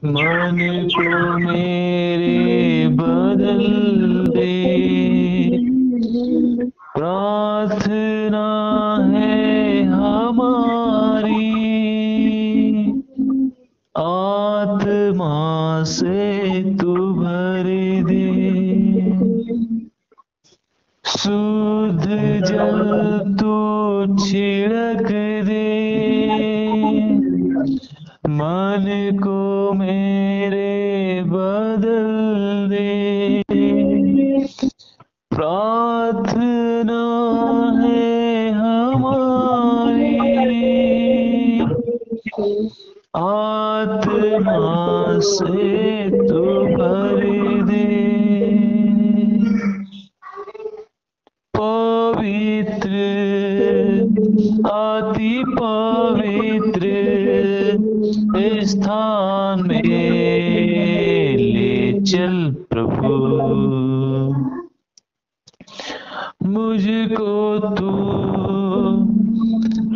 मन को मेरे बदल दे। प्रार्थना है हमारी, आत्मा से तू भर दे। शुद्ध जल तू छिड़क दे। मन को मेरे बदल दे। प्रार्थना है हमारी, आत्मा से तू भर दे। पवित्र, अति पवित्र स्थान में ले चल प्रभु। मुझको तू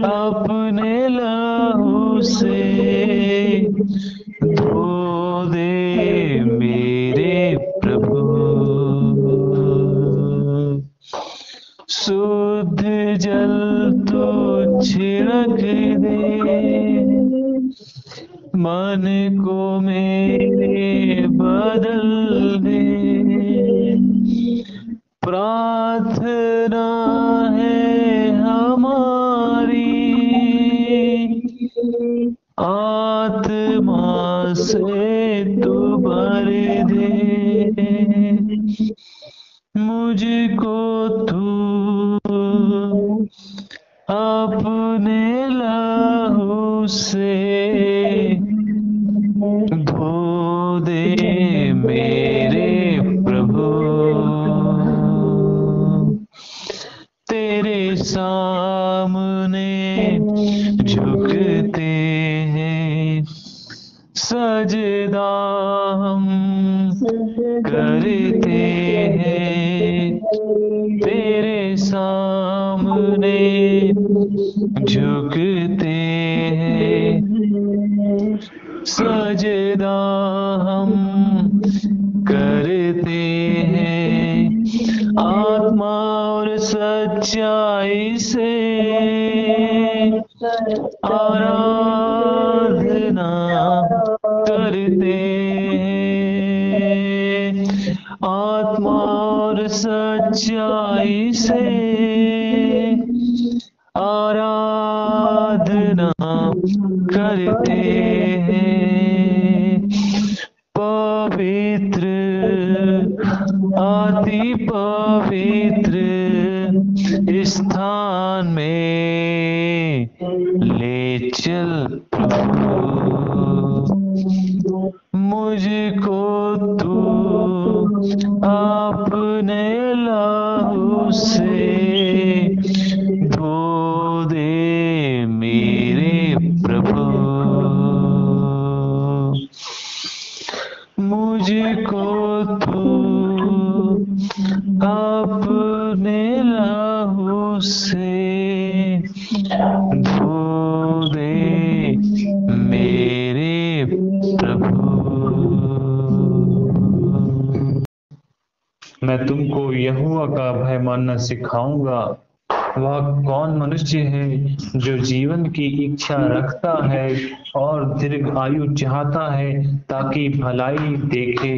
अपने लहू से धो दे मेरे प्रभु। शुद्ध जल तू छिड़क दे। मन को मेरे बदल दे। प्रार्थना है हमारी, आत्मा से तू भर दे। मुझको तू अपने लहू से धो दे मेरे प्रभु। तेरे सामने झुकते हैं, सजदा हम करते हैं। तेरे सामने झुकते हैं, सजदा हम करते हैं। आत्मा और सच्चाई से आराधना करते हैं। आत्मा और सच्चाई से आराधना करते हैं। पवित्र, अति पवित्र स्थान में ले चल प्रभु। मुझको तू अपने लहू से धो दे मेरे प्रभु। मुझको तू अपने लहू से धो दे मेरे प्रभु। मैं तुमको यहोवा का भय मानना सिखाऊंगा। वह कौन मनुष्य है जो जीवन की इच्छा रखता है और दीर्घ आयु चाहता है, ताकि भलाई देखे।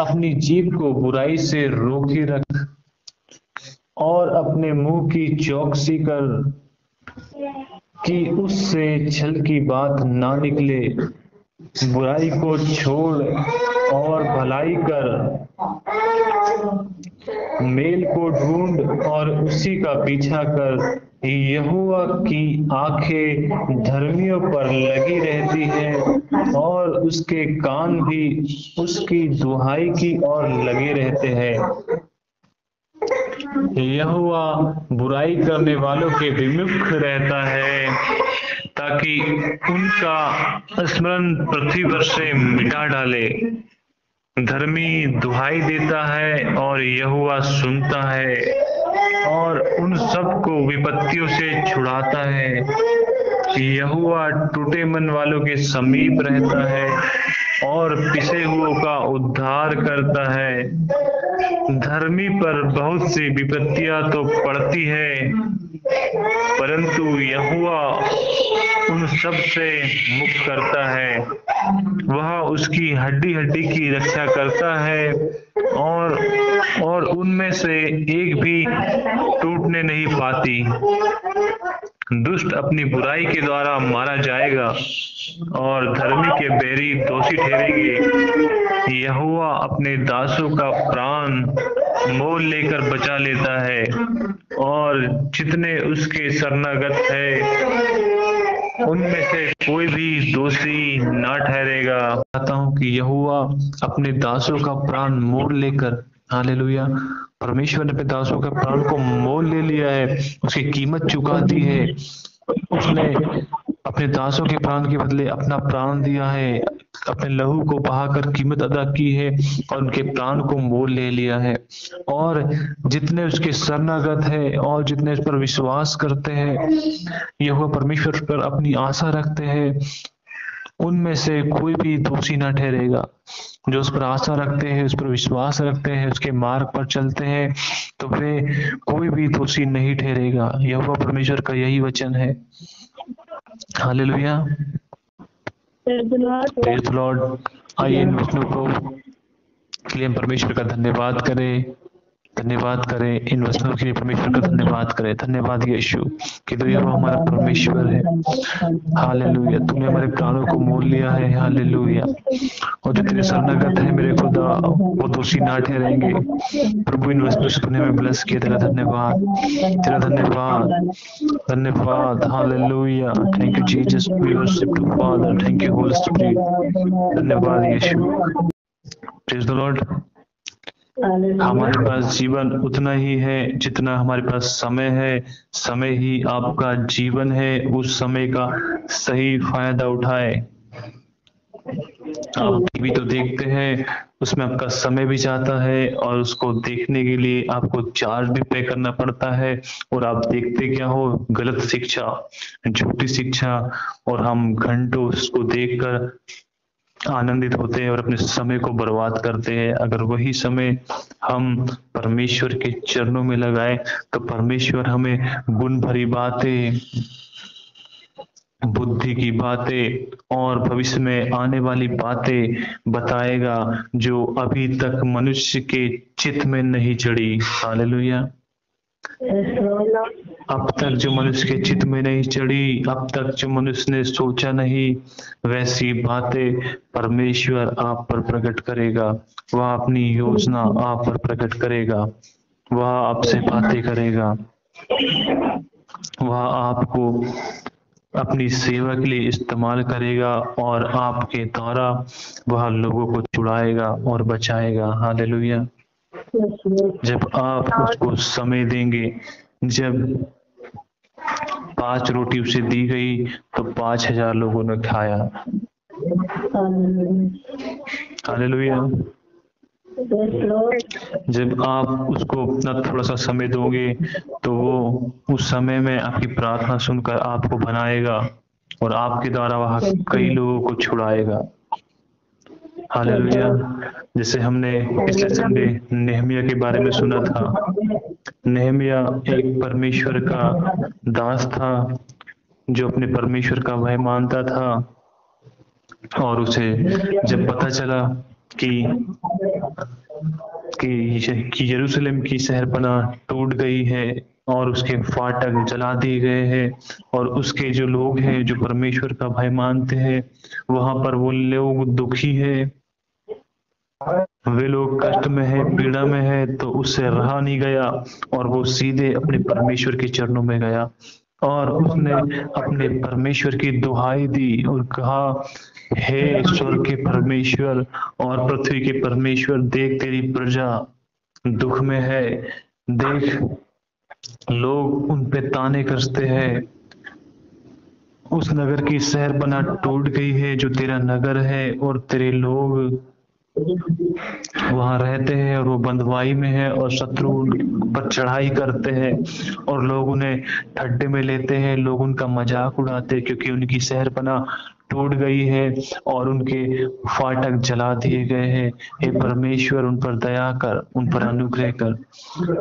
अपनी जीभ को बुराई से रोके रख और अपने मुंह की चौकसी कर कि उससे छल की बात ना निकले। बुराई को छोड़ और भलाई कर, मेल को ढूंढ और उसी का पीछा कर। यहोवा की आंखें धर्मियों पर लगी रहती है और उसके कान भी उसकी दुहाई की ओर लगे रहते हैं। यहोवा बुराई करने वालों के विमुख रहता है, ताकि उनका स्मरण पृथ्वी पर से मिटा डाले। धर्मी दुहाई देता है और यहोवा सुनता है और उन सबको विपत्तियों से छुड़ाता है। यहोवा टूटे मन वालों के समीप रहता है और पिसे हुओं का उद्धार करता है। धर्मी पर बहुत सी विपत्तियां तो पड़ती है, परंतु यहोवा उन सब से मुक्त करता है। वह उसकी हड्डी हड्डी की रक्षा करता है और उनमें से एक भी टूटने नहीं पाती। दुष्ट अपनी बुराई के द्वारा मारा जाएगा और धर्मी के बैरी दोषी ठहरेंगे। यहोवा अपने दासों का प्राण मोल लेकर बचा लेता है और जितने उसके शरणागत है उनमें से कोई भी दोषी ना ठहरेगा। कहता हूँ कि यहोवा अपने दासों का प्राण मोल लेकर, हालेलुया, परमेश्वर ने अपने दासों के प्राण को मोल ले लिया है, उसकी कीमत चुका दी है। उसने अपने दासों के प्राण के बदले अपना प्राण दिया है, अपने लहू को बहाकर कीमत अदा की है और उनके प्राण को मोल ले लिया है। और जितने उसके शरणागत है और जितने उस पर विश्वास करते हैं, यहोवा परमेश्वर पर अपनी आशा रखते हैं, उनमें से कोई भी दोषी ना ठहरेगा। जो उस पर आशा रखते हैं, उस पर विश्वास रखते हैं, उसके मार्ग पर चलते हैं, तो वे कोई भी दोषी नहीं ठहरेगा। यहोवा परमेश्वर का यही वचन है। Hallelujah, praise the Lord. आइए इन वचनों को के लिए हम परमेश्वर का धन्यवाद करें, धन्यवाद करें इन वचनों के लिए परमेश्वर का धन्यवाद करें। धन्यवाद यीशु कि तू यहोवा हमारा परमेश्वर है। हालेलुया, तूने हमारे प्राणों को मोल लिया है। हालेलुया, और जो तेरे शरणागत है मेरे खुदा, वो दोषी ना ठहरेंगे। प्रभु इन वचनों से तूने हमें ब्लेस किया, तेरा धन्यवाद, तेरा धन्यवाद, धन्यवाद। Hallelujah, thank you Jesus, we worship you Father, thank you Holy Spirit. धन्यवाद यीशु, प्रेज द लॉर्ड। हमारे पास जीवन उतना ही है जितना हमारे पास समय है। समय ही आपका जीवन है, उस समय का सही फायदा उठाए। आप टीवी तो देखते हैं, उसमें आपका समय भी जाता है और उसको देखने के लिए आपको चार्ज भी पे करना पड़ता है, और आप देखते क्या हो, गलत शिक्षा, झूठी शिक्षा, और हम घंटों उसको देखकर आनंदित होते हैं और अपने समय को बर्बाद करते हैं। अगर वही समय हम परमेश्वर के चरणों में लगाए तो परमेश्वर हमें गुण भरी बातें, बुद्धि की बातें और भविष्य में आने वाली बातें बताएगा जो अभी तक मनुष्य के चित्त में नहीं चढ़ी। हालेलुया, अब तक जो मनुष्य के चित्त में नहीं चढ़ी, अब तक जो मनुष्य ने सोचा नहीं, वैसी बातें परमेश्वर आप पर प्रकट करेगा। वह अपनी योजना आप पर प्रकट करेगा, वह आपसे बातें करेगा, वह आपको अपनी सेवा के लिए इस्तेमाल करेगा और आपके द्वारा वह लोगों को छुड़ाएगा और बचाएगा। हालेलुया, जब आप उसको समय देंगे। जब 5 रोटी उसे दी गई तो 5000 लोगों ने खाया। हालेलुया, जब आप उसको अपना थोड़ा सा समय दोगे तो वो उस समय में आपकी प्रार्थना सुनकर आपको बनाएगा और आपके द्वारा वह कई लोगों को छुड़ाएगा। हालेलुया, जैसे हमने पिछले संडे नेहमिया के बारे में सुना था। नेहमिया एक परमेश्वर का दास था जो अपने परमेश्वर का भय मानता था, और उसे जब पता चला कि यरूशलेम की शहरपनाह टूट गई है और उसके फाटक जला दिए गए हैं और उसके जो लोग हैं जो परमेश्वर का भय मानते हैं वहां पर वो लोग दुखी है, वे लोग कष्ट में है, पीड़ा में है, तो उससे रहा नहीं गया और वो सीधे अपने परमेश्वर के चरणों में गया और उसने अपने परमेश्वर की दुहाई दी और कहा, हे स्वर्ग के परमेश्वर और पृथ्वी के परमेश्वर, देख तेरी प्रजा दुख में है, देख लोग उन पे ताने कसते हैं, उस नगर की शहरपनाह टूट गई है जो तेरा नगर है और तेरे लोग वहां रहते हैं और वो बंधुआई में है और शत्रु उन पर चढ़ाई करते हैं और लोग उन्हें ठड्डे में लेते हैं, लोग उनका मजाक उड़ाते हैं क्योंकि उनकी शहरपनाह टूट गई है और उनके फाटक जला दिए गए हैं। हे परमेश्वर, उन पर दया कर, उन पर अनुग्रह कर।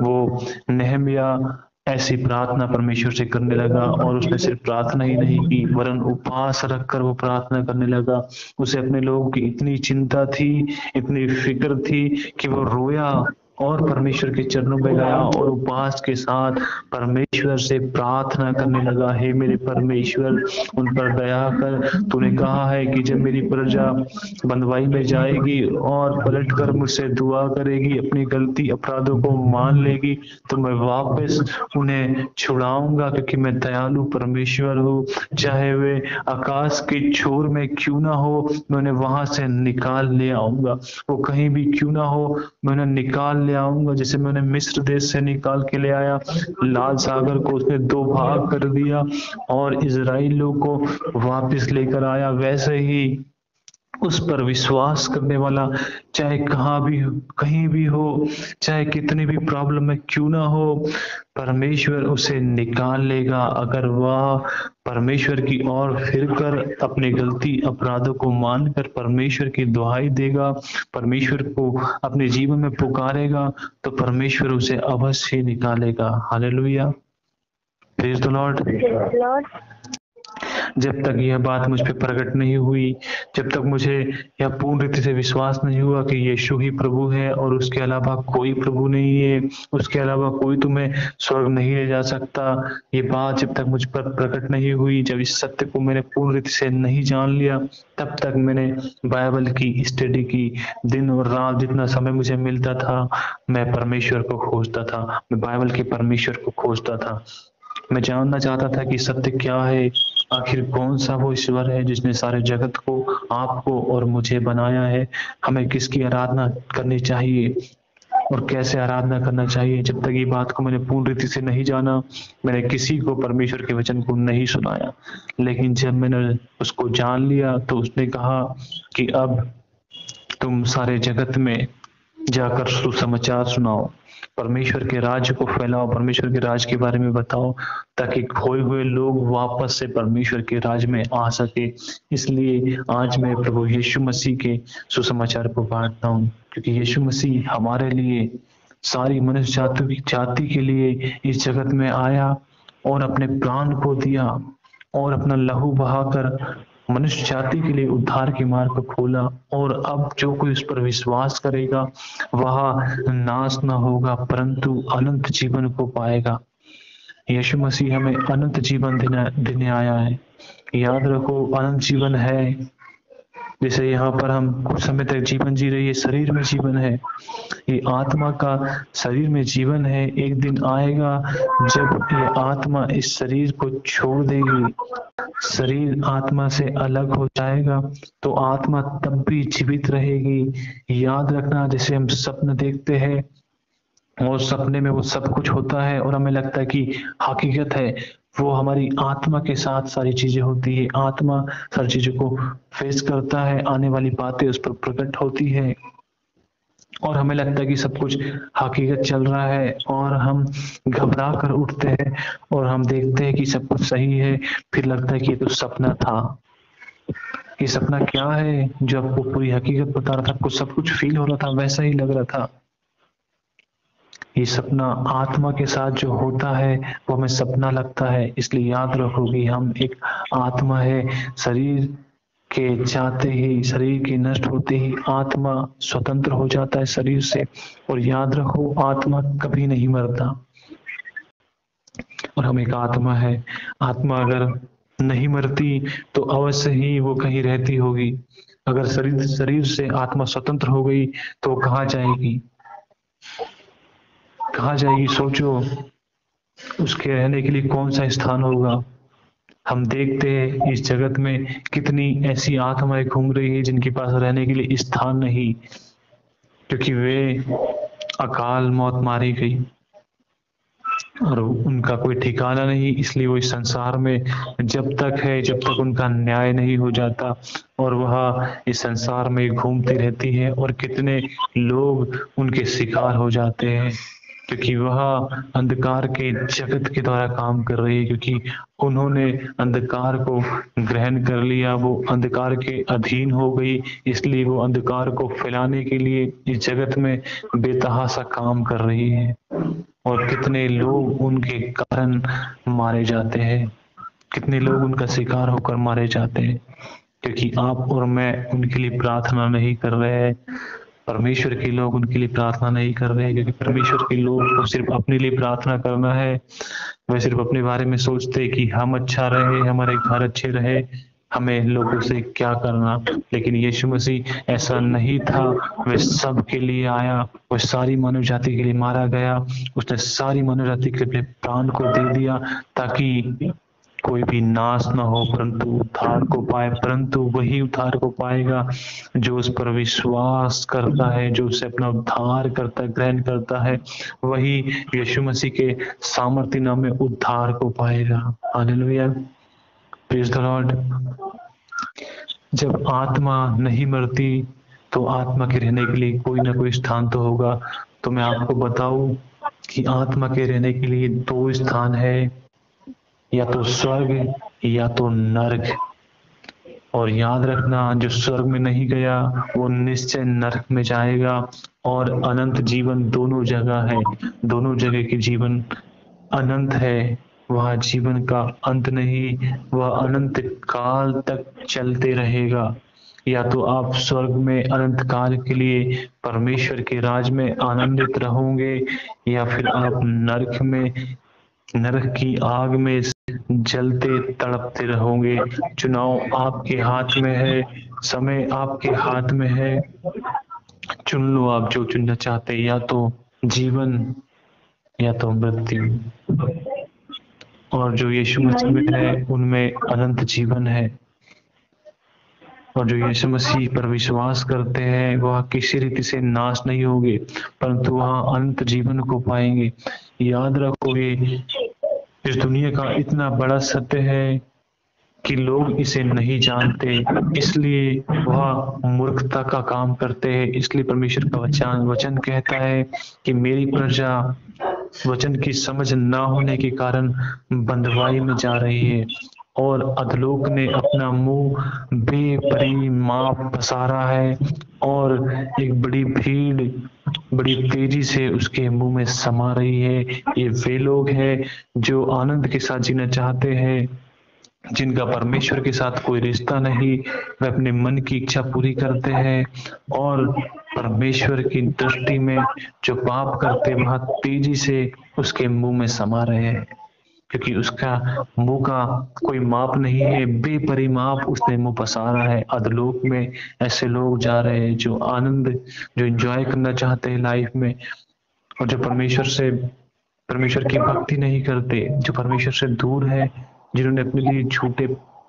वो नेहमिया ऐसी प्रार्थना परमेश्वर से करने लगा और उसने सिर्फ प्रार्थना ही नहीं की वरन उपवास रखकर वो प्रार्थना करने लगा। उसे अपने लोगों की इतनी चिंता थी, इतनी फिक्र थी कि वो रोया और परमेश्वर के चरणों में गया और उपवास के साथ परमेश्वर से प्रार्थना करने लगा। हे मेरे परमेश्वर, उन पर दया कर। तूने कहा है कि जब मेरी प्रजा बंधुआई में जाएगी और पलट कर मुझसे दुआ करेगी, अपनी गलती अपराधों को मान लेगी, तो मैं वापस उन्हें छुड़ाऊंगा क्योंकि मैं दयालु परमेश्वर हूँ। चाहे वे आकाश के छोर में क्यों ना हो, मैं उन्हें वहां से निकाल ले आऊंगा। वो कहीं भी क्यों ना हो, मैं उन्हें निकाल ले आऊंगा। जैसे मैं उन्हें मिस्र देश से निकाल के ले आया, लाल सागर को उसने दो भाग कर दिया और इजराइलियों को वापस लेकर आया, वैसे ही उस पर विश्वास करने वाला चाहे कहीं भी हो, चाहे कितनी भी प्रॉब्लम में क्यों ना हो, परमेश्वर उसे निकाल लेगा अगर वह परमेश्वर की ओर फिर कर अपनी गलती अपराधों को मानकर परमेश्वर की दुहाई देगा, परमेश्वर को अपने जीवन में पुकारेगा, तो परमेश्वर उसे अवश्य निकालेगा। Hallelujah, praise the Lord. जब तक यह बात मुझ पे प्रकट नहीं हुई, जब तक मुझे यह पूर्ण रीति से विश्वास नहीं हुआ कि यीशु ही प्रभु है और उसके अलावा कोई प्रभु नहीं है, उसके अलावा कोई तुम्हें स्वर्ग नहीं ले जा सकता, ये बात जब तक मुझ पर प्रकट नहीं हुई, जब इस सत्य को मैंने पूर्ण रीति से नहीं जान लिया, तब तक मैंने बाइबल की स्टडी की। दिन और रात जितना समय मुझे मिलता था, मैं परमेश्वर को खोजता था, मैं बाइबल के परमेश्वर को खोजता था। मैं जानना चाहता था कि सत्य क्या है, आखिर कौन सा वो ईश्वर है जिसने सारे जगत को, आपको और मुझे बनाया है, हमें किसकी आराधना करनी चाहिए और कैसे आराधना करना चाहिए। जब तक ये बात को मैंने पूर्ण रीति से नहीं जाना, मैंने किसी को परमेश्वर के वचन को नहीं सुनाया। लेकिन जब मैंने उसको जान लिया तो उसने कहा कि अब तुम सारे जगत में जाकर सुसमाचार सुनाओ, परमेश्वर के राज्य को फैलाओ, परमेश्वर के राज के बारे में बताओ, ताकि खोए हुए लोग वापस से परमेश्वर के राज में आ सके। इसलिए आज मैं प्रभु यीशु मसीह के सुसमाचार को बांटता हूँ, क्योंकि यीशु मसीह हमारे लिए, सारी मनुष्य जाति के लिए इस जगत में आया और अपने प्राण को दिया और अपना लहू बहाकर मनुष्य जाति के लिए उद्धार के मार्ग को खोला। और अब जो कोई उस पर विश्वास करेगा वह नाश न होगा परंतु अनंत जीवन को पाएगा। यीशु मसीह हमें अनंत जीवन देने आया है। याद रखो, अनंत जीवन है। जैसे यहाँ पर हम कुछ समय तक जीवन जी रही है, शरीर में जीवन है, ये आत्मा का शरीर में जीवन है। एक दिन आएगा जब ये आत्मा इस शरीर को छोड़ देगी, शरीर आत्मा से अलग हो जाएगा, तो आत्मा तब भी जीवित रहेगी। याद रखना, जैसे हम सपने देखते हैं और सपने में वो सब कुछ होता है और हमें लगता है कि हकीकत है, वो हमारी आत्मा के साथ सारी चीजें होती है। आत्मा सारी चीजों को फेस करता है, आने वाली बातें उस पर प्रकट होती है और हमें लगता है कि सब कुछ हकीकत चल रहा है और हम घबरा कर उठते हैं और हम देखते हैं कि सब कुछ सही है, फिर लगता है कि ये तो सपना था। ये सपना क्या है जो आपको पूरी हकीकत बता रहा था, आपको सब कुछ फील हो रहा था, वैसा ही लग रहा था। ये सपना आत्मा के साथ जो होता है वो हमें सपना लगता है। इसलिए याद रखो कि हम एक आत्मा है। शरीर के जाते ही, शरीर के नष्ट होते ही आत्मा स्वतंत्र हो जाता है शरीर से। और याद रखो, आत्मा कभी नहीं मरता और हम एक आत्मा है। आत्मा अगर नहीं मरती तो अवश्य ही वो कहीं रहती होगी। अगर शरीर से आत्मा स्वतंत्र हो गई तो वो कहाँ जाएगी, कहाँ जाएगी? सोचो, उसके रहने के लिए कौन सा स्थान होगा। हम देखते हैं इस जगत में कितनी ऐसी आत्माएं घूम रही है जिनके पास रहने के लिए स्थान नहीं, क्योंकि वे अकाल मौत मारी गई। और उनका कोई ठिकाना नहीं, इसलिए वो इस संसार में जब तक है, जब तक उनका न्याय नहीं हो जाता, और वह इस संसार में घूमती रहती है। और कितने लोग उनके शिकार हो जाते हैं, क्योंकि वह अंधकार के जगत के द्वारा काम कर रही है, क्योंकि उन्होंने अंधकार को ग्रहण कर लिया, वो अंधकार के अधीन हो गई, इसलिए वो अंधकार को फैलाने के लिए इस जगत में बेतहाशा काम कर रही है। और कितने लोग उनके कारण मारे जाते हैं, कितने लोग उनका शिकार होकर मारे जाते हैं, क्योंकि आप और मैं उनके लिए प्रार्थना नहीं कर रहे हैं। परमेश्वर के लोग उनके लिए प्रार्थना नहीं कर रहे हैं, क्योंकि परमेश्वर के लोग को सिर्फ अपने लिए प्रार्थना करना है। वे सिर्फ अपने बारे में सोचते हैं कि हम अच्छा रहे, हमारे घर अच्छे रहे, हमें लोगों से क्या करना। लेकिन यीशु मसीह ऐसा नहीं था, वह सब के लिए आया, वह सारी मानव जाति के लिए मारा गया, उसने सारी मानव जाति के लिए प्राण को दे दिया, ताकि कोई भी नाश ना हो परंतु उद्धार को पाए। परंतु वही उद्धार को पाएगा जो उस पर विश्वास करता है, जो उसे अपना उद्धार करता है, ग्रहण करता है, वही यीशु मसीह के सामर्थ्य नाम में उद्धार को पाएगा। Hallelujah, praise the Lord. जब आत्मा नहीं मरती तो आत्मा के रहने के लिए कोई ना कोई स्थान तो होगा। तो मैं आपको बताऊं कि आत्मा के रहने के लिए दो स्थान है, या तो स्वर्ग या तो नरक। और याद रखना, जो स्वर्ग में नहीं गया वो निश्चय नरक में जाएगा। और अनंत जीवन दोनों जगह है, दोनों जगह की जीवन अनंत है, वह जीवन का अंत नहीं, वह अनंत काल तक चलते रहेगा। या तो आप स्वर्ग में अनंत काल के लिए परमेश्वर के राज में आनंदित रहोगे, या फिर आप नरक में, नरक की आग में जलते तड़पते रहोगे। चुनाव आपके हाथ में है, समय आपके हाथ में है, चुन लो आप जो चुनना चाहते हैं, या तो जीवन या तो मृत्यु। और जो यीशु मसीह में है उनमें अनंत जीवन है। और जो यीशु मसीह पर विश्वास करते हैं वह किसी रीति से नाश नहीं होंगे, परंतु वह अनंत जीवन को पाएंगे। याद रखो, ये इस दुनिया का इतना बड़ा सत्य है कि लोग इसे नहीं जानते, इसलिए वह मूर्खता का काम करते हैं। इसलिए परमेश्वर का वचन कहता है कि मेरी प्रजा वचन की समझ ना होने के कारण बंधुआई में जा रही है, और अधलोक ने अपना मुंह बेपरिमाप पसारा है, और एक बड़ी भीड़ बड़ी तेजी से उसके मुंह में समा रही है। ये वे लोग हैं जो आनंद के साथ जीना चाहते हैं, जिनका परमेश्वर के साथ कोई रिश्ता नहीं, वे अपने मन की इच्छा पूरी करते हैं, और परमेश्वर की दृष्टि में जो पाप करते वह तेजी से उसके मुंह में समा रहे हैं, क्योंकि उसका मुंह का कोई माप नहीं है, बेपरिमाप उसने मुंह पसारा है। अधलोक में ऐसे लोग जा रहे हैं जो आनंद, जो एंजॉय करना चाहते हैं लाइफ में, और जो परमेश्वर की भक्ति नहीं करते, जो परमेश्वर से दूर है, जिन्होंने अपने लिए झूठे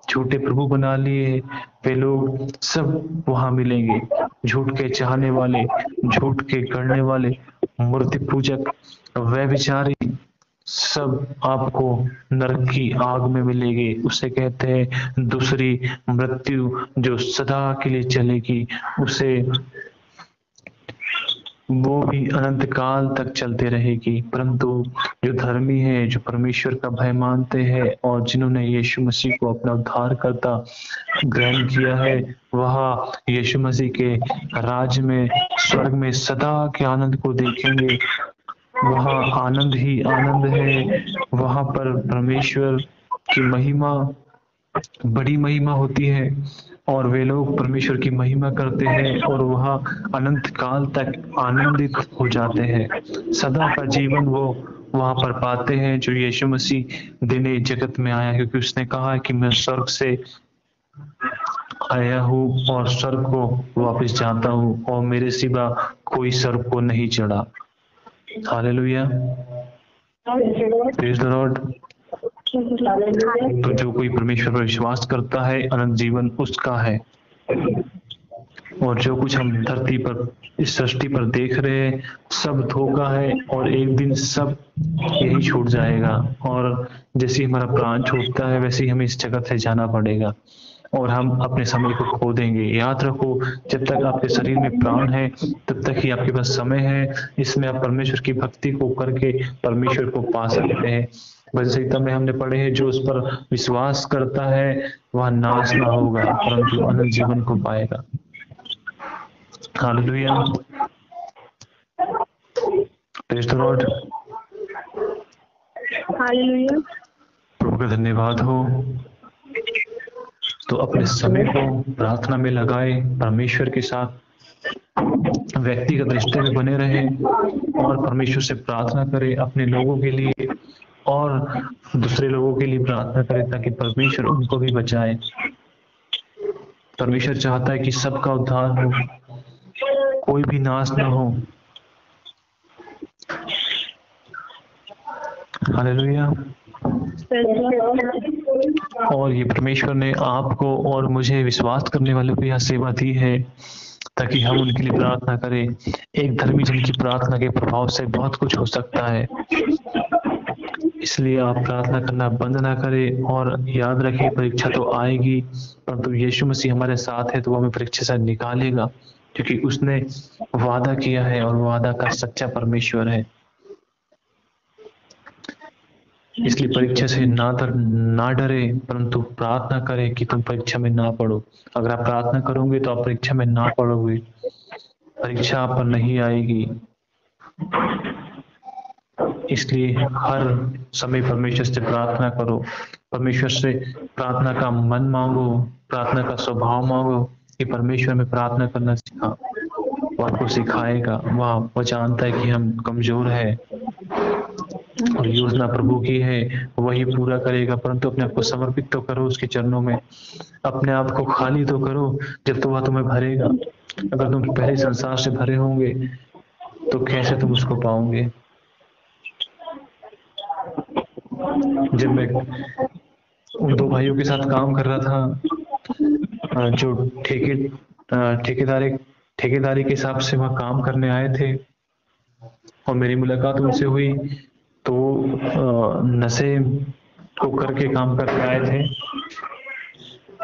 झूठे प्रभु बना लिए, वे लोग सब वहां मिलेंगे। झूठ के चाहने वाले, झूठ के करने वाले, मूर्ति पूजक, व्यभिचारी, सब आपको नरक की आग में मिलेंगे। उसे कहते हैं दूसरी मृत्यु, जो सदा के लिए चलेगी। उसे वो भी अनंत काल तक चलते रहेगी। परंतु जो धर्मी है, जो परमेश्वर का भय मानते हैं, और जिन्होंने यीशु मसीह को अपना उद्धारकर्ता ग्रहण किया है, वह यीशु मसीह के राज में, स्वर्ग में सदा के आनंद को देखेंगे। वहाँ आनंद ही आनंद है, वहां पर परमेश्वर की महिमा, बड़ी महिमा होती है, और वे लोग परमेश्वर की महिमा करते हैं, और वह अनंत काल तक आनंदित हो जाते हैं। सदा का जीवन वो वहां पर पाते हैं, जो यीशु मसीह देने जगत में आया, क्योंकि उसने कहा है कि मैं स्वर्ग से आया हूँ और स्वर्ग को वापस जाता हूँ, और मेरे सिवा कोई स्वर्ग को नहीं चढ़ा। Hallelujah, praise the Lord. तो जो कोई परमेश्वर पर विश्वास करता है, अनंत जीवन उसका है। और जो कुछ हम धरती पर, इस सृष्टि पर देख रहे हैं, सब धोखा है और एक दिन सब यही छूट जाएगा। और जैसे ही हमारा प्राण छूटता है वैसे ही हमें इस जगत से जाना पड़ेगा और हम अपने समय को खो देंगे। याद रखो, जब तक आपके शरीर में प्राण है तब तक ही आपके पास समय है। इसमें आप परमेश्वर की भक्ति को करके परमेश्वर को पा सकते हैं। भजन संहिता में हमने पढ़े हैं, जो उस पर विश्वास करता है वह नाश ना होगा परंतु अनंत जीवन को पाएगा। Hallelujah, praise the Lord. Hallelujah. प्रभु का धन्यवाद हो। तो अपने समय को प्रार्थना में लगाए, परमेश्वर के साथ व्यक्तिगत रिश्ते में बने रहे और परमेश्वर से प्रार्थना करें अपने लोगों के लिए और दूसरे लोगों के लिए प्रार्थना करें ताकि परमेश्वर उनको भी बचाए। परमेश्वर चाहता है कि सबका उद्धार हो, कोई भी नाश ना हो। हालेलुया। और ये परमेश्वर ने आपको और मुझे विश्वास करने वालों को यह सेवा दी है ताकि हम उनके लिए प्रार्थना करें। एक धर्मी जन की प्रार्थना के प्रभाव से बहुत कुछ हो सकता है, इसलिए आप प्रार्थना करना बंद ना करें। और याद रखें, परीक्षा तो आएगी परंतु यीशु मसीह हमारे साथ है तो वो हमें परीक्षा से निकालेगा, क्योंकि उसने वादा किया है और वादा का सच्चा परमेश्वर है। इसलिए परीक्षा से ना डरे परंतु प्रार्थना करें कि तुम परीक्षा में ना पढ़ो। अगर आप प्रार्थना करोगे तो आप परीक्षा में ना पढ़ोगे, परीक्षा आप पर नहीं आएगी। इसलिए हर समय परमेश्वर से प्रार्थना करो, परमेश्वर से प्रार्थना का मन मांगो, प्रार्थना का स्वभाव मांगो कि परमेश्वर में प्रार्थना करना सिखा। वो आपको सिखाएगा। वो जानता है कि हम कमजोर है और योजना प्रभु की है, वही पूरा करेगा। परंतु अपने आप को समर्पित तो करो उसके चरणों में, अपने आप को खाली तो करो, जब तो वह तुम्हें भरेगा। अगर तुम पहले संसार से भरे होंगे तो कैसे तुम उसको पाओगे। जब मैं उन दो भाइयों के साथ काम कर रहा था जो ठेकेदारी के हिसाब से वह काम करने आए थे और मेरी मुलाकात उनसे हुई, तो नशे को करके काम करके आए थे।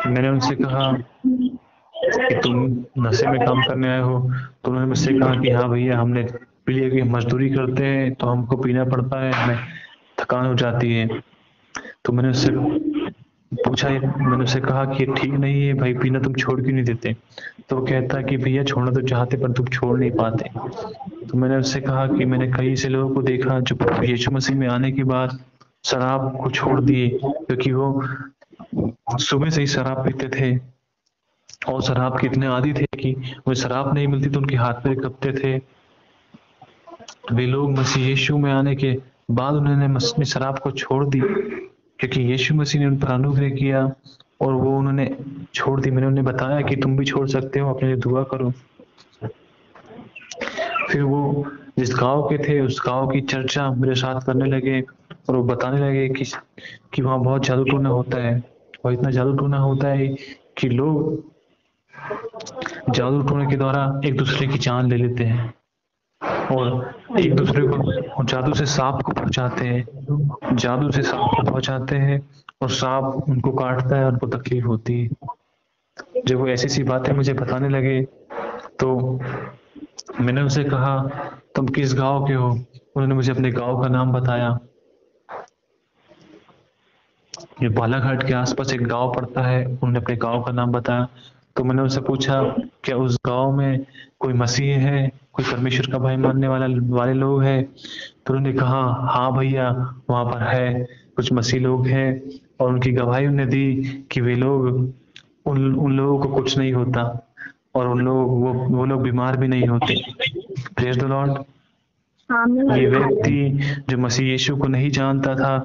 मैंने उनसे कहा कि तुम नशे में काम करने आए हो, तो उन्होंने मुझसे कहा कि हाँ भैया, हमने पी लिया कि मजदूरी करते हैं तो हमको पीना पड़ता है, हमें थकान हो जाती है। तो मैंने उससे पूछा, मैंने उससे कहा कि ठीक नहीं है भाई, पीना तुम छोड़ क्यों नहीं देते। तो वो कहता कि भैया छोड़ना तो चाहते पर तुम छोड़ नहीं पाते। तो मैंने उससे कहा कि मैंने कई ऐसे लोगों को देखा जो यीशु मसीह में आने के बाद शराब को छोड़ दिए, क्योंकि वो सुबह से ही शराब पीते थे और शराब के इतने आदी थे कि वो शराब नहीं मिलती तो उनके हाथ पैर कँपते थे। वे लोग मसीह यीशु में आने के बाद उन्होंने शराब को छोड़ दी, क्योंकि यीशु मसीह ने उन पर अनुग्रह किया और वो उन्होंने छोड़ दी। मैंने उन्हें बताया कि तुम भी छोड़ सकते हो, अपने लिए दुआ करो। फिर वो जिस गांव के थे उस गांव की चर्चा मेरे साथ करने लगे और वो बताने लगे कि वहाँ बहुत जादू टोना होता है और इतना जादू टोना होता है कि लोग जादू टोने के द्वारा एक दूसरे की जान ले लेते हैं और एक दूसरे को जादू से सांप को पहुंचाते हैं, जादू से सांप को पहुंचाते हैं और सांप उनको काटता है और उनको तकलीफ होती है। जब वो ऐसी सी बातें मुझे बताने लगे तो मैंने उनसे कहा तुम किस गांव के हो। उन्होंने मुझे अपने गांव का नाम बताया। ये बालाघाट के आसपास एक गांव पड़ता है, उन्होंने अपने गांव का नाम बताया। तो मैंने उनसे पूछा क्या उस गांव में कोई मसीह है, कोई परमेश्वर का भाई मानने वाले लोग हैं। तो उन्होंने कहा हाँ भैया, वहां पर है, कुछ मसीह लोग हैं और उनकी गवाही उन्हें दी कि वे लोग उन लोगों को कुछ नहीं होता और वो लोग बीमार भी नहीं होते। Praise the Lord. ये व्यक्ति जो मसीह यीशु को नहीं जानता था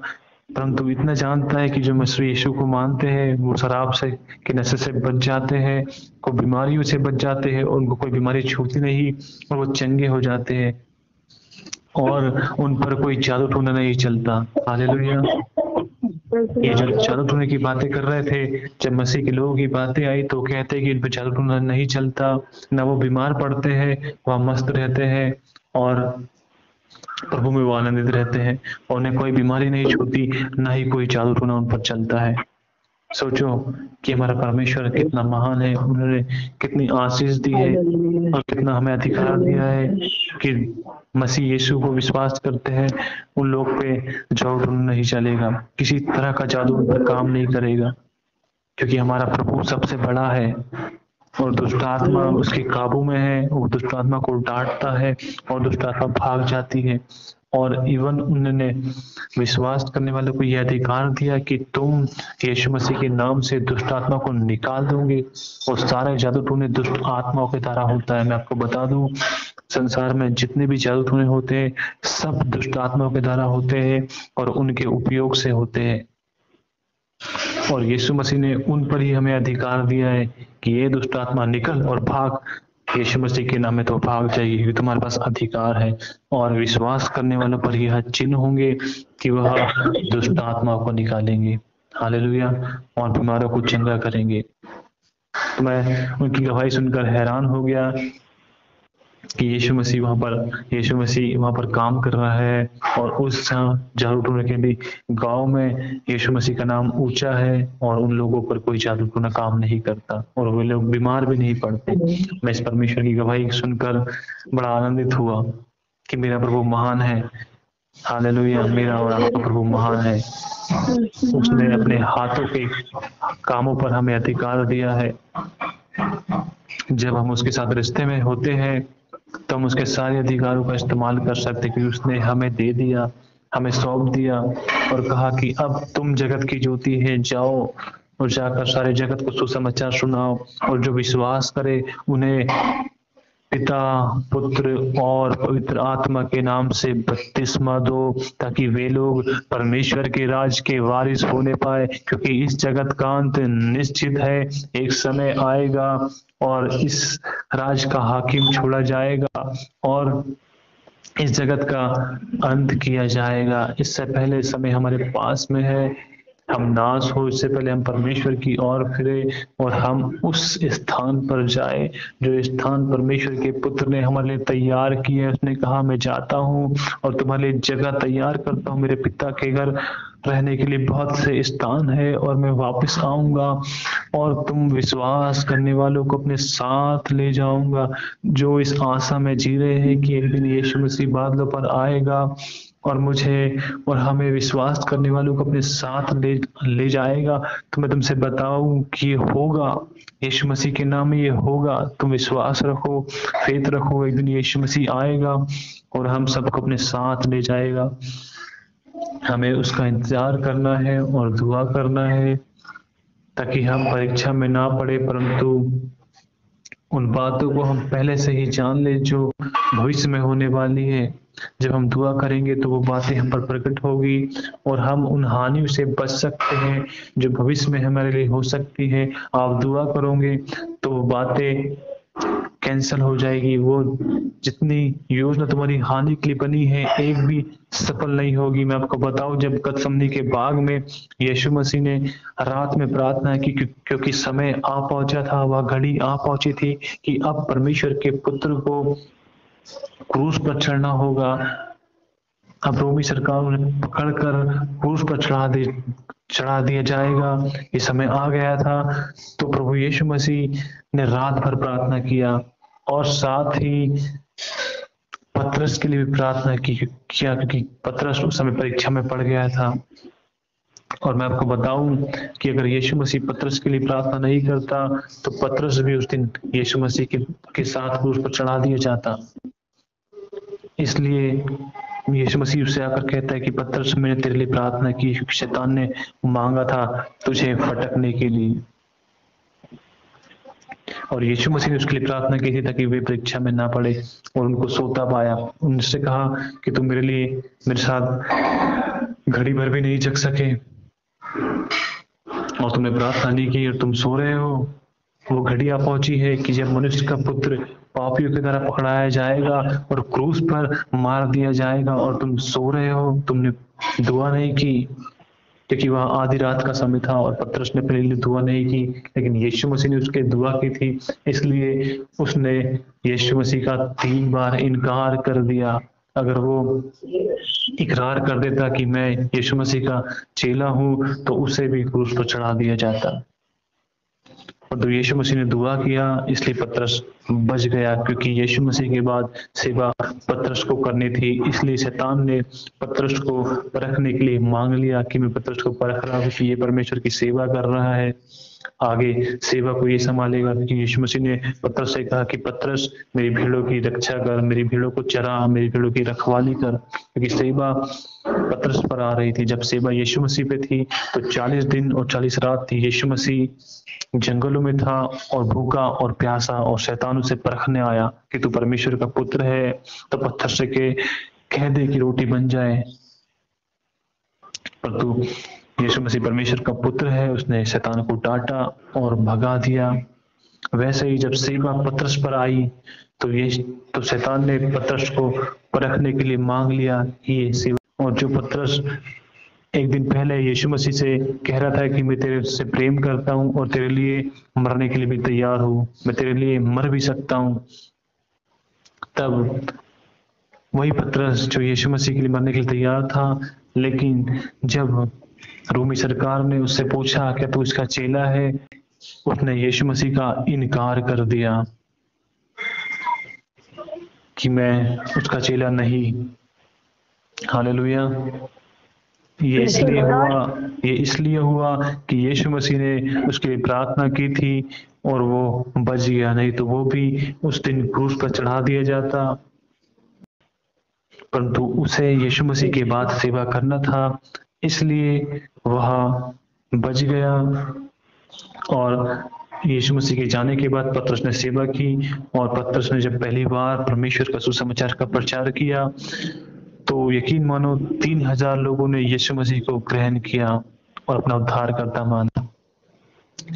परंतु इतना जानता है कि जो मसीह यीशु को मानते हैं वो शराब से के नशे से बच जाते हैं, को बीमारियों से बच जाते हैं और उनको कोई बीमारी छूती नहीं और वो चंगे हो जाते हैं और उन पर कोई जादू टोना नहीं चलता। हालेलुया। ये जो जादू टोने की बातें कर रहे थे, जब मसीह के लोगों की बातें आई तो कहते कि इन पे जादू टोना नहीं चलता, ना वो बीमार पड़ते हैं, वह मस्त रहते हैं और प्रभु में वो आनंदित रहते हैं और उन्हें कोई बीमारी नहीं छूती, ना ही कोई जादू टोना उन पर चलता है। सोचो कि हमारा परमेश्वर कितना महान है, उन्होंने कितनी आशीष दी है और कितना हमें अधिकार दिया है कि मसीह यीशु को विश्वास करते हैं उन लोग पे जादू नहीं चलेगा, किसी तरह का जादू उन पर काम नहीं करेगा, क्योंकि हमारा प्रभु सबसे बड़ा है और दुष्ट आत्मा उसके काबू में है। वो दुष्ट आत्मा को डांटता है और दुष्ट आत्मा भाग जाती है। और इवन उन्होंने विश्वास करने वालों को यह अधिकार दिया कि तुम यीशु मसीह के नाम से दुष्ट आत्मा को निकाल दोगे और सारे जादू टोने दुष्ट आत्माओं के द्वारा होता है। मैं आपको बता दूं, संसार में जितने भी जादू टोने होते हैं सब दुष्ट आत्माओं के द्वारा होते हैं और उनके उपयोग से होते हैं। और यीशु मसीह ने उन पर ही हमें अधिकार दिया है कि ये दुष्ट आत्मा निकल और भाग, यीशु मसीह के नाम में तो भाग जाइए, क्योंकि तुम्हारे पास अधिकार है। और विश्वास करने वालों पर यह चिन्ह होंगे कि वह दुष्ट आत्माओं को निकालेंगे, हालेलुया, और बीमारों को चंगा करेंगे। तो मैं उनकी गवाही सुनकर हैरान हो गया कि यीशु मसीह वहां पर काम कर रहा है और उस जादू टोने के भी गांव में यीशु मसीह का नाम ऊंचा है और उन लोगों पर कोई जादू टोना काम नहीं करता और वे लोग बीमार भी नहीं पड़ते। मैं इस परमेश्वर की गवाही सुनकर बड़ा आनंदित हुआ कि मेरा प्रभु महान है, हालेलुया, मेरा और आपका प्रभु महान है। उसने अपने हाथों के कामों पर हमें अधिकार दिया है। जब हम उसके साथ रिश्ते में होते हैं तो हम उसके सारे अधिकारों का इस्तेमाल कर सकते, क्योंकि उसने हमें दे दिया, हमें सौंप दिया और कहा कि अब तुम जगत की ज्योति है, जाओ और जाकर सारे जगत को सुसमाचार सुनाओ और जो विश्वास करे उन्हें पिता, पुत्र और पवित्र आत्मा के नाम से बपतिस्मा दो, ताकि वे लोग परमेश्वर के राज के वारिस होने पाए, क्योंकि इस जगत का अंत निश्चित है। एक समय आएगा और इस राज का हाकिम छोड़ा जाएगा और इस जगत का अंत किया जाएगा। इससे पहले समय हमारे पास में है, हम नाश हो इससे पहले हम परमेश्वर की ओर फिरे और हम उस स्थान पर जाए जो स्थान परमेश्वर के पुत्र ने हमारे लिए तैयार किया है। उसने कहा मैं जाता हूँ और तुम्हारे लिए जगह तैयार करता हूँ, मेरे पिता के घर रहने के लिए बहुत से स्थान है और मैं वापस आऊंगा और तुम विश्वास करने वालों को अपने साथ ले जाऊंगा जो इस आशा में जी रहे हैं कि एक दिन यीशु मसीह बादलों पर आएगा और मुझे और हमें विश्वास करने वालों को अपने साथ ले जाएगा। तो मैं तुमसे बताऊं कि ये होगा, यीशु मसीह के नाम में ये होगा। तुम विश्वास रखो, फेथ रखो, एक दिन यीशु मसीह आएगा और हम सबको अपने साथ ले जाएगा। हमें उसका इंतजार करना है और दुआ करना है ताकि हम परीक्षा में ना पड़े, परंतु उन बातों को हम पहले से ही जान ले जो भविष्य में होने वाली है। जब हम दुआ करेंगे तो वो बातें हम पर प्रकट होगी और हम उन हानियों से बच सकते हैं जो भविष्य में हमारे लिए हो सकती है। आप दुआ करोगे तो वो बातें कैंसल हो जाएगी, वो जितनी योजना तुम्हारी हानि के लिए बनी है एक भी सफल नहीं होगी। मैं आपको बताऊं, जब गतसमनी के बाग में यीशु मसीह ने रात में प्रार्थना की क्योंकि समय आ पहुंचा था, वह घड़ी आ पहुंची थी कि अब परमेश्वर के पुत्र को क्रूस पर चढ़ना होगा। अब रोमी सरकार उन्हें पकड़कर क्रूस पर चढ़ा दिया जाएगा, ये समय आ गया था। तो प्रभु यीशु मसीह ने रात भर प्रार्थना किया और साथ ही पतरस के लिए भी प्रार्थना किया क्योंकि पतरस उस समय परीक्षा में पड़ गया था। और मैं आपको बताऊं कि अगर यीशु मसीह पतरस के लिए प्रार्थना नहीं करता तो पतरस भी उस दिन यीशु मसीह के साथ क्रूस पर चढ़ा दिया जाता। इसलिए यीशु मसीह उससे आकर कहता है कि पतरस, मैंने तेरे लिए प्रार्थना की क्योंकि शैतान ने मांगा था तुझे फटकने के लिए, और यीशु मसीह ने उसके लिए प्रार्थना की थी ताकि वे परीक्षा में ना पड़े और उनको सोता पाया। उनसे कहा कि तुम मेरे साथ घड़ी भर भी नहीं जग सके और तुमने प्रार्थना नहीं की और तुम सो रहे हो। वो घड़ी आ पहुंची है कि जब मनुष्य का पुत्र पापियों की तरह पकड़ाया जाएगा और क्रूस पर मार दिया जाएगा और तुम सो रहे हो, तुमने दुआ नहीं की। क्योंकि वह आधी रात का समय था और पतरस ने अपने लिए दुआ नहीं की, लेकिन यीशु मसीह ने उसके दुआ की थी, इसलिए उसने यीशु मसीह का 3 बार इनकार कर दिया। अगर वो इकरार कर देता कि मैं यीशु मसीह का चेला हूं, तो उसे भी क्रूस पर चढ़ा दिया जाता। और तो यीशु मसीह ने दुआ किया, इसलिए पतरस बच गया, क्योंकि यीशु मसीह के बाद सेवा पतरस को करनी थी। इसलिए शैतान ने पतरस को परखने के लिए मांग लिया कि मैं पतरस को परख रहा हूं कि ये परमेश्वर की सेवा कर रहा है, आगे सेवा को ये संभालेगा। क्योंकि यीशु मसीह ने पतरस से कहा कि पतरस मेरी भीड़ों की रक्षा कर, मेरी भीड़ों को चरा, मेरी भीड़ों की रखवाली कर, क्योंकि सेवा पतरस पर आ रही थी। जब सेवा यीशु मसीह पे थी तो 40 दिन और 40 रात थी यीशु मसीह जंगलों में था और भूखा और प्यासा, और शैतान उसे परखने आया कि तू परमेश्वर का पुत्र है तो पत्थर से के कह दे कि रोटी बन जाए। पर तू यीशु मसीह परमेश्वर का पुत्र है, उसने शैतान को डांटा और भगा दिया। वैसे ही जब सेवा पतरस पर आई तो शैतान ने पतरस को परखने के लिए मांग लिया कि ये सेवा, और जो पतरस एक दिन पहले यीशु मसीह से कह रहा था कि मैं तेरे से प्रेम करता हूं और तेरे लिए मरने के लिए भी तैयार हूं, मैं तेरे लिए मर भी सकता हूं, तब वही पतरस जो यीशु मसीह के लिए मरने के लिए तैयार था, लेकिन जब रोमी सरकार ने उससे पूछा क्या तू इसका चेला है, उसने यीशु मसीह का इनकार कर दिया कि मैं उसका चेला नहीं। हालेलुया। ये इसलिए हुआ कि यीशु मसीह ने उसके लिए प्रार्थना की थी और वो बच गया, नहीं तो वो भी उस दिन क्रूस पर चढ़ा दिया जाता। परंतु उसे यीशु मसीह के बाद सेवा करना था, इसलिए वह बच गया। और यीशु मसीह के जाने के बाद पतरस ने सेवा की, और पतरस ने जब पहली बार परमेश्वर का सुसमाचार का प्रचार किया तो यकीन मानो 3000 लोगों ने यीशु मसीह को ग्रहण किया और अपना उद्धारकर्ता माना।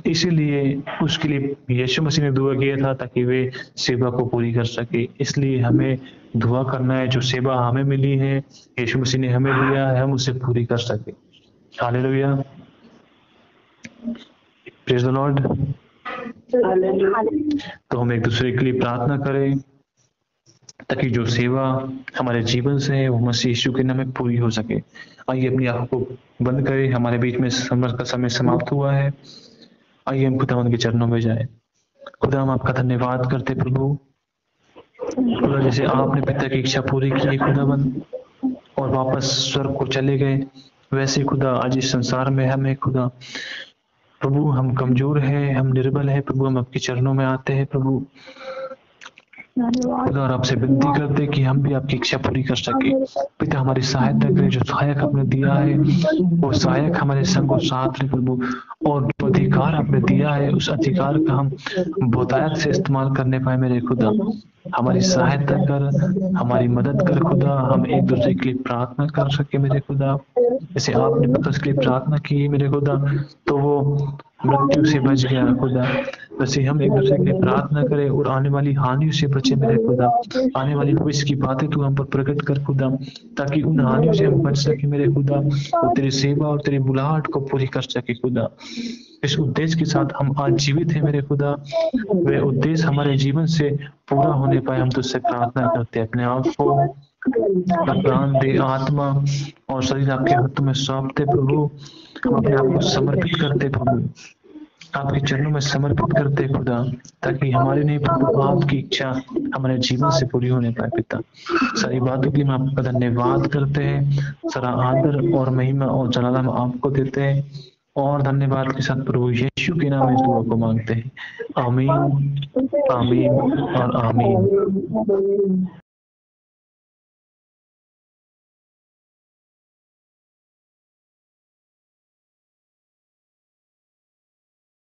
इसीलिए उसके लिए यीशु मसीह ने दुआ किया था ताकि वे सेवा को पूरी कर सके। इसलिए हमें दुआ करना है, जो सेवा हमें मिली है, यीशु मसीह ने हमें दिया है, हम उसे पूरी कर सके। Hallelujah, praise the Lord. तो हम एक दूसरे के लिए प्रार्थना करें ताकि जो सेवा हमारे जीवन से है वो मसीह यीशु के नाम में पूरी हो सके। आइए अपनी आंखों को बंद करें, हमारे बीच में समर का समय समाप्त हुआ है। आइए हम खुदावंद के चरणों में जाएं। खुदा हम आपका धन्यवाद करते प्रभु, खुदा जैसे आपने पिता की इच्छा पूरी की खुदावंद और वापस स्वर्ग को चले गए, वैसे खुदा आज इस संसार में हमें खुदा प्रभु हम कमजोर हैं, हम निर्बल हैं प्रभु, हम आपके चरणों में आते हैं प्रभु खुदा, और आपसे विनती करते कि हम भी आपकी इच्छा पूरी कर सके। पिता हमारी सहायता करें, जो सहायक आपने दिया है वो सहायक हमारे संग और साथ रहे प्रभु, और जो अधिकार आपने दिया है उस अधिकार का हम बहुतायत से इस्तेमाल करने पाए मेरे खुदा। हमारी सहायता कर, हमारी मदद कर खुदा, हम एक दूसरे के लिए प्रार्थना कर सके मेरे खुदा। जैसे आपने पतरस के लिए प्रार्थना की मेरे खुदा तो वो मृत्यु से बच गया खुदा, वैसे हम एक दूसरे के लिए प्रार्थना करें और आने वाली हानियों से बचे मेरे खुदा। आने वाली भविष्य की बातें तू हम पर प्रकट कर खुदा, ताकि उन हानियों से हम बच सके मेरे खुदा, और तेरी सेवा और तेरी बुलाहट को पूरी कर सके खुदा। इस उद्देश्य के साथ हम आज जीवित हैं मेरे खुदा, वह उद्देश्य हमारे जीवन से पूरा होने पाए, हम तुझसे प्रार्थना करते हैं। अपने आप को प्राण दे, आत्मा और शरीर आपके हाथों में सौंपते प्रभु, हम अपने आप को समर्पित करते प्रभु, आपके चरणों में समर्पित करते खुदा, ताकि हमारे नहीं प्रभु आपकी इच्छा हमारे जीवन से पूरी होने पाए। पिता सारी बातों के लिए हम आपका धन्यवाद करते हैं, सारा आदर और महिमा और जलाल हम आपको देते हैं, और धन्यवाद के साथ प्रभु यीशु के नाम में इस दुआ को मांगते हैं। आमीन, आमीन और आमीन।